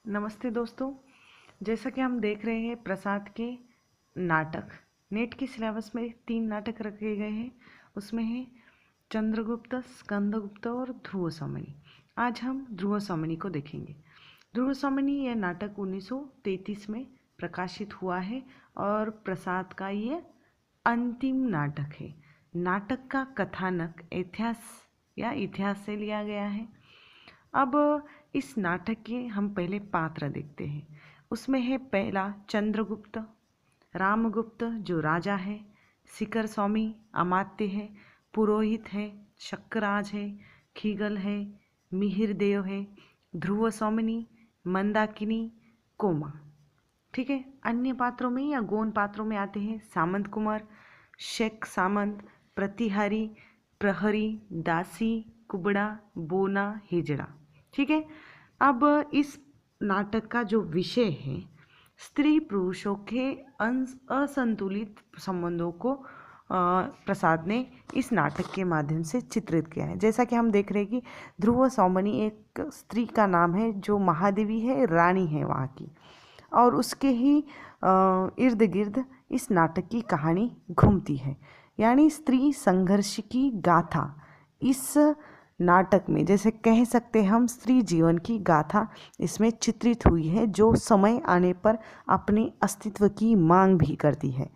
नमस्ते दोस्तों। जैसा कि हम देख रहे हैं प्रसाद के नाटक, नेट के सिलेबस में 3 नाटक रखे गए हैं। उसमें है चंद्रगुप्त, स्कंदगुप्त और ध्रुव सौमनी। आज हम ध्रुव सौमनी को देखेंगे। ध्रुव सौमनी यह नाटक 1933 में प्रकाशित हुआ है और प्रसाद का ये अंतिम नाटक है। नाटक का कथानक इतिहास से लिया गया है। अब इस नाटक के हम पहले पात्र देखते हैं। उसमें है पहला चंद्रगुप्त, रामगुप्त जो राजा है, शिखर स्वामी अमात्य है, पुरोहित है, शक्कराज है, खीगल है, मिहिरदेव है, ध्रुव सौमनी, मंदाकिनी, कोमा। ठीक है। अन्य पात्रों में या गौण पात्रों में आते हैं सामंत कुमार, शेख सामंत, प्रतिहारी, प्रहरी, दासी, कुबड़ा, बोना, हिजड़ा। ठीक है। अब इस नाटक का जो विषय है, स्त्री पुरुषों के असंतुलित संबंधों को प्रसाद ने इस नाटक के माध्यम से चित्रित किया है। जैसा कि हम देख रहे हैं कि ध्रुव सौमनी एक स्त्री का नाम है जो महादेवी है, रानी है वहाँ की, और उसके ही इर्द गिर्द इस नाटक की कहानी घूमती है। यानी स्त्री संघर्ष की गाथा इस नाटक में, जैसे कह सकते हम, स्त्री जीवन की गाथा इसमें चित्रित हुई है, जो समय आने पर अपने अस्तित्व की मांग भी करती है।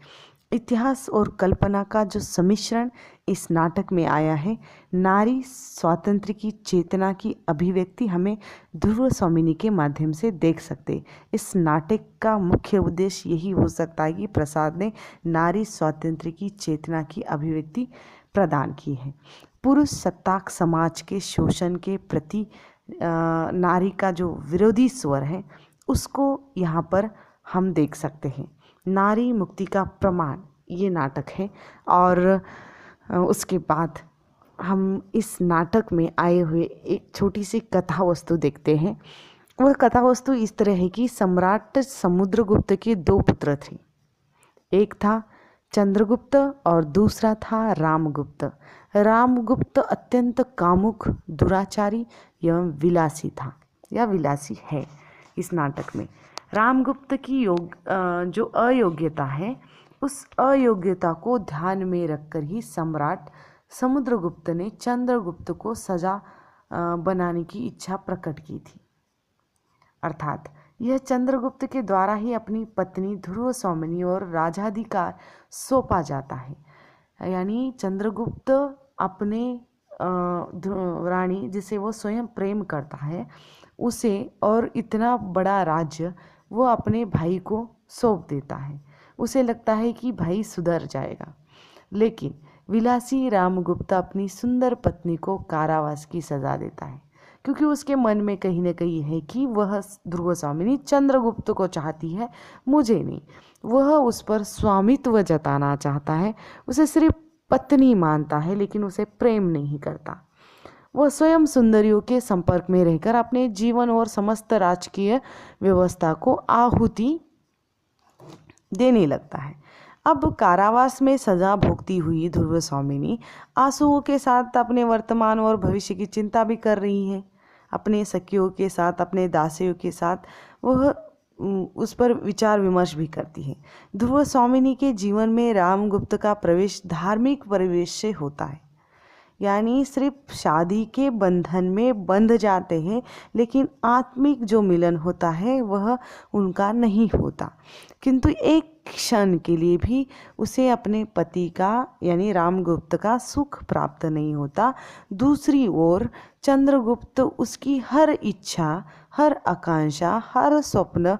इतिहास और कल्पना का जो सम्मिश्रण इस नाटक में आया है, नारी स्वातंत्र्य की चेतना की अभिव्यक्ति हमें ध्रुव सौमनी के माध्यम से देख सकते। इस नाटक का मुख्य उद्देश्य यही हो सकता है कि प्रसाद ने नारी स्वातंत्र्य की चेतना की अभिव्यक्ति प्रदान की है। पुरुष सत्ताक समाज के शोषण के प्रति नारी का जो विरोधी स्वर है, उसको यहाँ पर हम देख सकते हैं। नारी मुक्ति का प्रमाण ये नाटक है। और उसके बाद हम इस नाटक में आए हुए एक छोटी सी कथा वस्तु देखते हैं। वह कथा वस्तु इस तरह है कि सम्राट समुद्रगुप्त के 2 पुत्र थे। एक था चंद्रगुप्त और दूसरा था रामगुप्त। रामगुप्त अत्यंत कामुक, दुराचारी एवं विलासी था या विलासी है। इस नाटक में रामगुप्त की जो अयोग्यता है, उस अयोग्यता को ध्यान में रखकर ही सम्राट समुद्रगुप्त ने चंद्रगुप्त को सजा बनाने की इच्छा प्रकट की थी। अर्थात यह चंद्रगुप्त के द्वारा ही अपनी पत्नी ध्रुव सौमनी और राजाधिकार सौंपा जाता है। यानी चंद्रगुप्त अपने रानी, जिसे वो स्वयं प्रेम करता है, उसे और इतना बड़ा राज्य वो अपने भाई को सौंप देता है। उसे लगता है कि भाई सुधर जाएगा, लेकिन विलासी रामगुप्त अपनी सुंदर पत्नी को कारावास की सजा देता है, क्योंकि उसके मन में कहीं न कहीं है कि वह ध्रुव सौमनी चंद्रगुप्त को चाहती है, मुझे नहीं। वह उस पर स्वामित्व जताना चाहता है, उसे सिर्फ पत्नी मानता है, लेकिन उसे प्रेम नहीं करता। वह स्वयं सुंदरियों के संपर्क में रहकर अपने जीवन और समस्त राजकीय व्यवस्था को आहुति देने लगता है। अब कारावास में सजा भोगती हुई ध्रुव सौमनी आंसुओं के साथ अपने वर्तमान और भविष्य की चिंता भी कर रही है। अपने सखियों के साथ, अपने दासियों के साथ वह उस पर विचार विमर्श भी करती है। ध्रुव सौमनी के जीवन में रामगुप्त का प्रवेश धार्मिक परिवेश से होता है। यानी सिर्फ शादी के बंधन में बंध जाते हैं, लेकिन आत्मिक जो मिलन होता है वह उनका नहीं होता। किंतु एक क्षण के लिए भी उसे अपने पति का, यानी रामगुप्त का सुख प्राप्त नहीं होता। दूसरी ओर चंद्रगुप्त उसकी हर इच्छा, हर आकांक्षा, हर स्वप्न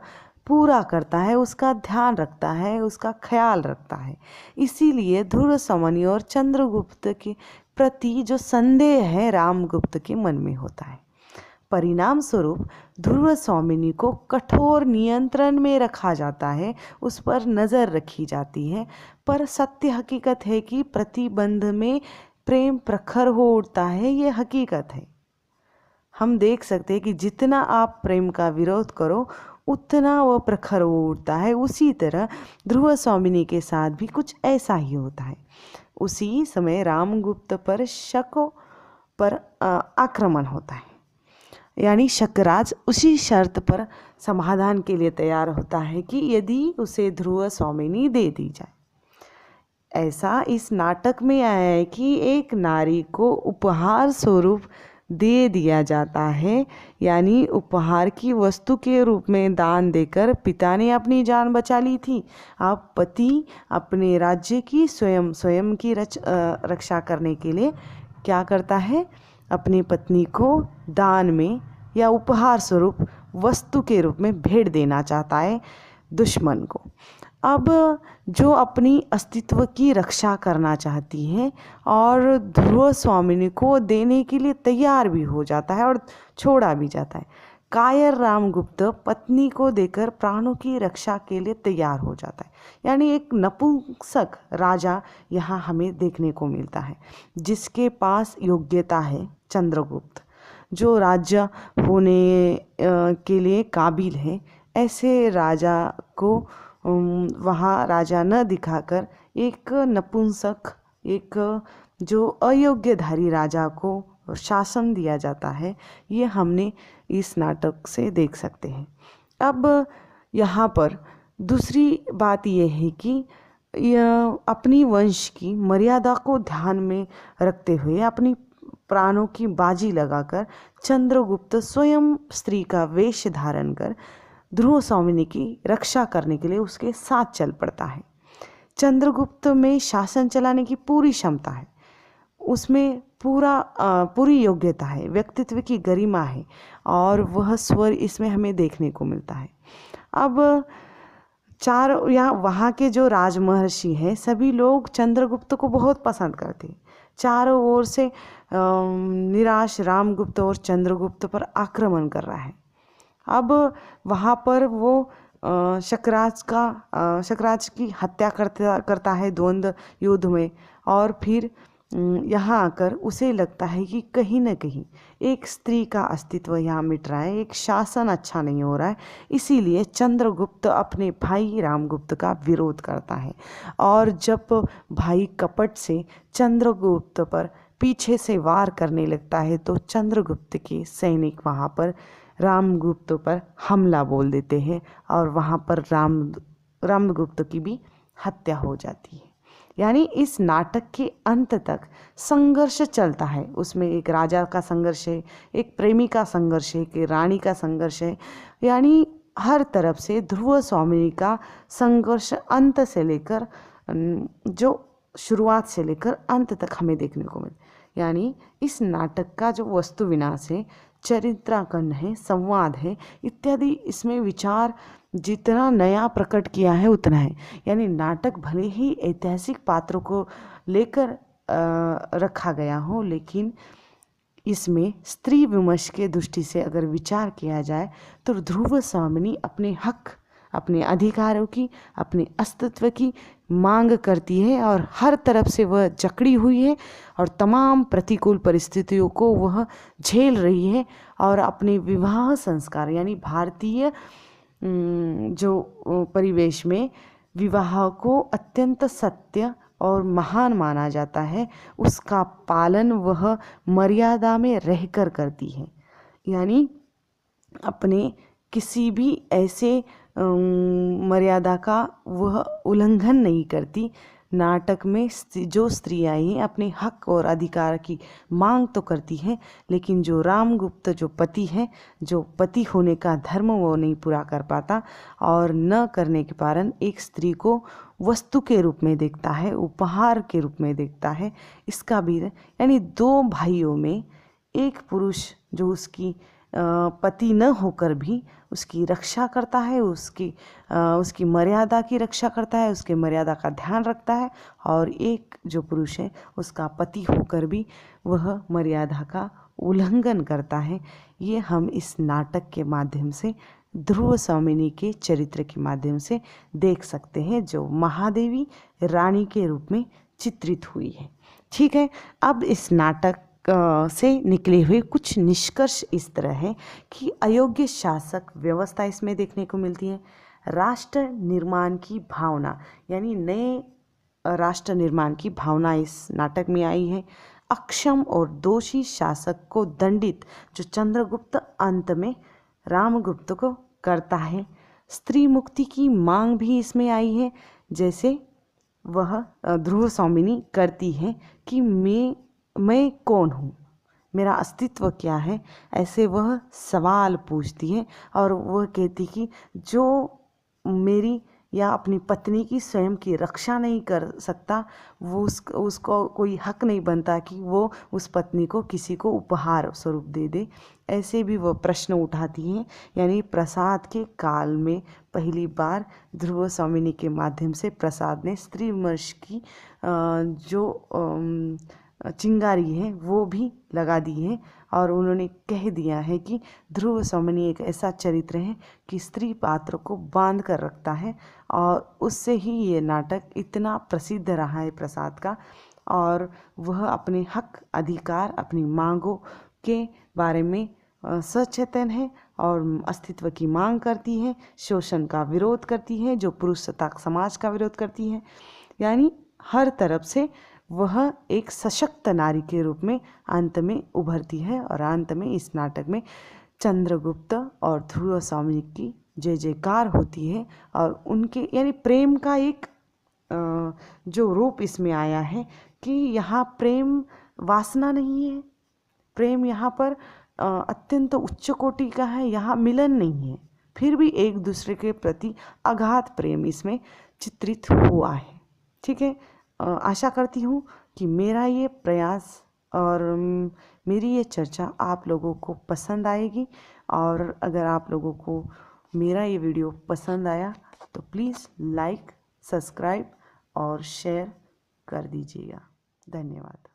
पूरा करता है, उसका ध्यान रखता है, उसका ख्याल रखता है। इसीलिए ध्रुव सौमनी और चंद्रगुप्त के प्रति जो संदेह है रामगुप्त के मन में होता है। परिणाम स्वरूप ध्रुव सौमनी को कठोर नियंत्रण में रखा जाता है, उस पर नज़र रखी जाती है। पर सत्य हकीकत है कि प्रतिबंध में प्रेम प्रखर हो उठता है, ये हकीकत है। हम देख सकते हैं कि जितना आप प्रेम का विरोध करो, उतना वह प्रखर हो उठता है। उसी तरह ध्रुव सौमनी के साथ भी कुछ ऐसा ही होता है। उसी समय रामगुप्त पर शकों पर आक्रमण होता है। यानी शकराज उसी शर्त पर समाधान के लिए तैयार होता है कि यदि उसे ध्रुव स्वामिनी दे दी जाए। ऐसा इस नाटक में आया है कि एक नारी को उपहार स्वरूप दे दिया जाता है, यानी उपहार की वस्तु के रूप में दान देकर पिता ने अपनी जान बचा ली थी। अब पति अपने राज्य की स्वयं की रक्षा करने के लिए क्या करता है, अपनी पत्नी को दान में या उपहार स्वरूप वस्तु के रूप में भेंट देना चाहता है दुश्मन को। अब जो अपनी अस्तित्व की रक्षा करना चाहती है और ध्रुव स्वामिनी को देने के लिए तैयार भी हो जाता है और छोड़ा भी जाता है। कायर रामगुप्त पत्नी को देकर प्राणों की रक्षा के लिए तैयार हो जाता है, यानी एक नपुंसक राजा यहाँ हमें देखने को मिलता है, जिसके पास योग्यता है चंद्रगुप्त, जो राजा होने के लिए काबिल है। ऐसे राजा को वहाँ राजा न दिखाकर एक नपुंसक, एक जो अयोग्यधारी राजा को शासन दिया जाता है, ये हमने इस नाटक से देख सकते हैं। अब यहाँ पर दूसरी बात ये है कि अपनी वंश की मर्यादा को ध्यान में रखते हुए अपनी प्राणों की बाजी लगाकर चंद्रगुप्त स्वयं स्त्री का वेश धारण कर ध्रुव स्वामिनी की रक्षा करने के लिए उसके साथ चल पड़ता है। चंद्रगुप्त में शासन चलाने की पूरी क्षमता है, उसमें पूरी योग्यता है, व्यक्तित्व की गरिमा है और वह स्वर इसमें हमें देखने को मिलता है। अब यहाँ वहाँ के जो राजमहर्षि हैं सभी लोग चंद्रगुप्त को बहुत पसंद करते हैं। चारों ओर से निराश रामगुप्त और चंद्रगुप्त पर आक्रमण कर रहा है। अब वहाँ पर वो शकराज की हत्या करता है द्वंद्व युद्ध में, और फिर यहाँ आकर उसे लगता है कि कहीं न कहीं एक स्त्री का अस्तित्व यहाँ मिट रहा है, एक शासन अच्छा नहीं हो रहा है। इसीलिए चंद्रगुप्त अपने भाई रामगुप्त का विरोध करता है, और जब भाई कपट से चंद्रगुप्त पर पीछे से वार करने लगता है तो चंद्रगुप्त के सैनिक वहाँ पर रामगुप्त पर हमला बोल देते हैं और वहाँ पर रामगुप्त की भी हत्या हो जाती है। यानी इस नाटक के अंत तक संघर्ष चलता है, उसमें एक राजा का संघर्ष है, एक प्रेमी का संघर्ष है, एक रानी का संघर्ष है, यानी हर तरफ से ध्रुव स्वामिनी का संघर्ष अंत से लेकर जो शुरुआत से लेकर अंत तक हमें देखने को मिले। यानी इस नाटक का जो वस्तु विन्यास है, चरित्रांकन है, संवाद है इत्यादि, इसमें विचार जितना नया प्रकट किया है उतना है। यानी नाटक भले ही ऐतिहासिक पात्रों को लेकर रखा गया हो, लेकिन इसमें स्त्री विमर्श के दृष्टि से अगर विचार किया जाए तो ध्रुव स्वामिनी अपने हक, अपने अधिकारों की, अपने अस्तित्व की मांग करती है और हर तरफ से वह जकड़ी हुई है और तमाम प्रतिकूल परिस्थितियों को वह झेल रही है और अपने विवाह संस्कार यानी भारतीय जो परिवेश में विवाह को अत्यंत सत्य और महान माना जाता है, उसका पालन वह मर्यादा में रहकर करती है। यानी अपने किसी भी ऐसे मर्यादा का वह उल्लंघन नहीं करती। नाटक में जो स्त्रियाँ हैं अपने हक और अधिकार की मांग तो करती हैं, लेकिन जो रामगुप्त जो पति है, जो पति होने का धर्म वो नहीं पूरा कर पाता और न करने के कारण एक स्त्री को वस्तु के रूप में देखता है, उपहार के रूप में देखता है। इसका भी यानी दो भाइयों में एक पुरुष जो उसकी पति न होकर भी उसकी रक्षा करता है, उसकी मर्यादा की रक्षा करता है, उसके मर्यादा का ध्यान रखता है, और एक जो पुरुष है उसका पति होकर भी वह मर्यादा का उल्लंघन करता है। ये हम इस नाटक के माध्यम से ध्रुव स्वामिनी के चरित्र के माध्यम से देख सकते हैं, जो महादेवी रानी के रूप में चित्रित हुई है। ठीक है, अब इस नाटक से निकले हुए कुछ निष्कर्ष इस तरह है कि अयोग्य शासक व्यवस्था इसमें देखने को मिलती है, राष्ट्र निर्माण की भावना यानी नए राष्ट्र निर्माण की भावना इस नाटक में आई है, अक्षम और दोषी शासक को दंडित जो चंद्रगुप्त अंत में रामगुप्त को करता है। स्त्री मुक्ति की मांग भी इसमें आई है, जैसे वह ध्रुव स्वामिनी करती है कि मैं कौन हूँ, मेरा अस्तित्व क्या है, ऐसे वह सवाल पूछती है। और वह कहती कि जो मेरी या अपनी पत्नी की स्वयं की रक्षा नहीं कर सकता, वो उसको कोई हक नहीं बनता कि वो उस पत्नी को किसी को उपहार स्वरूप दे दे। ऐसे भी वह प्रश्न उठाती हैं। यानी प्रसाद के काल में पहली बार ध्रुव स्वामिनी के माध्यम से प्रसाद ने स्त्री विमर्श की जो चिंगारी है वो भी लगा दी है, और उन्होंने कह दिया है कि ध्रुव स्वामिनी एक ऐसा चरित्र है कि स्त्री पात्र को बांध कर रखता है। और उससे ही ये नाटक इतना प्रसिद्ध रहा है प्रसाद का। और वह अपने हक अधिकार अपनी मांगों के बारे में सचेतन है और अस्तित्व की मांग करती है, शोषण का विरोध करती है, जो पुरुष सत्ताक समाज का विरोध करती है। यानी हर तरफ से वह एक सशक्त नारी के रूप में अंत में उभरती है। और अंत में इस नाटक में चंद्रगुप्त और ध्रुव स्वामिनी की जय जयकार होती है। और उनके यानी प्रेम का एक जो रूप इसमें आया है कि यहाँ प्रेम वासना नहीं है, प्रेम यहाँ पर अत्यंत उच्च कोटि का है, यहाँ मिलन नहीं है, फिर भी एक दूसरे के प्रति अगाध प्रेम इसमें चित्रित हुआ है। ठीक है, आशा करती हूँ कि मेरा ये प्रयास और मेरी ये चर्चा आप लोगों को पसंद आएगी। और अगर आप लोगों को मेरा ये वीडियो पसंद आया तो प्लीज़ लाइक, सब्सक्राइब और शेयर कर दीजिएगा। धन्यवाद।